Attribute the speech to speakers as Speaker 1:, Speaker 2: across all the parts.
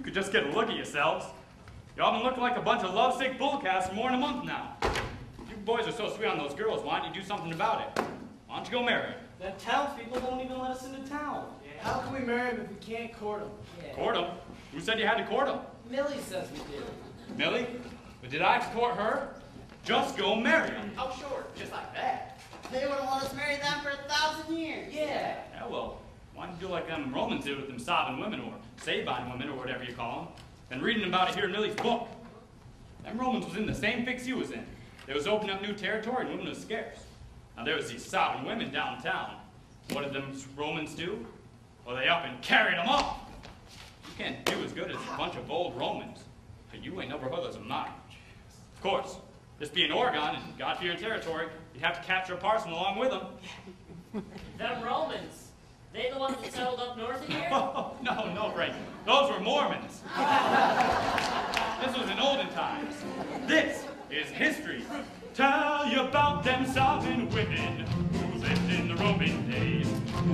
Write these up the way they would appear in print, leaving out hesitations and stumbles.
Speaker 1: could just get a look at yourselves. Y'all been looking like a bunch of lovesick bullcats for more than a month now. You boys are so sweet on those girls. Why don't you do something about it? Why don't you go marry her?
Speaker 2: The townspeople won't even let us into town.
Speaker 3: Yeah. How can we marry him if we can't court him?
Speaker 1: Yeah. Court him? Who said you had to court him?
Speaker 3: Millie says we did.
Speaker 1: Millie? But did I court her? Just go marry him.
Speaker 2: Oh, sure. Just like that.
Speaker 4: They wouldn't let us marry them for 1,000 years.
Speaker 2: Yeah.
Speaker 1: Yeah, well, why don't you do like them Romans did with them Sobbin women, or Sobbin women, or whatever you call them? Been reading about it here in Millie's book. Them Romans was in the same fix you was in. They was opening up new territory and women was scarce. Now there was these Sobbin women downtown. What did them Romans do? Well, they up and carried them off. You can't do as good as a bunch of old Romans, but you ain't never heard of mine. Of course, this being Oregon and God-fearing territory, you'd have to capture a parson along with them.
Speaker 5: Them Romans, they the ones that settled up north of here?
Speaker 1: Oh, no, Frank. Those were Mormons. This was in olden times. This is history. Tell you about them Sobbin women who lived in the Roman days.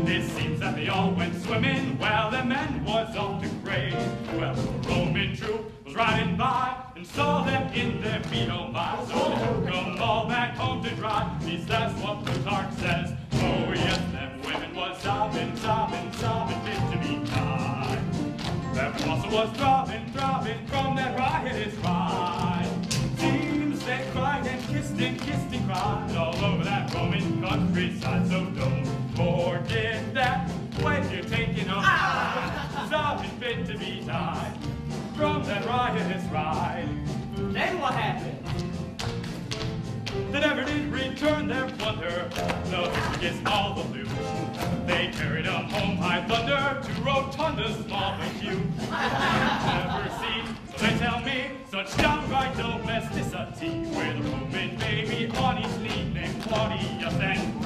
Speaker 1: It seems that they all went swimming while the men was off to graze. Well, the Roman troop was riding by and saw them in their feet, oh my. So they took them all back home to dry. At least that's what Plutarch says. Oh yes, them women was sobbing, sobbing, sobbing, fit to be tied. Their muscle was throbbing, throbbing from that riotous ride. Seems they cried and kissed and cried all over that Roman countryside. So don't forget that when you're taking a ride, sobbing fit to be tied from that riotous ride.
Speaker 2: Then what happened?
Speaker 1: They never did return their plunder, no against all the loot. They carried them home high thunder to Rotunda's small but huge. Never seen, so they tell me, such downright domesticity, with a Roman baby on his knee named Claudius and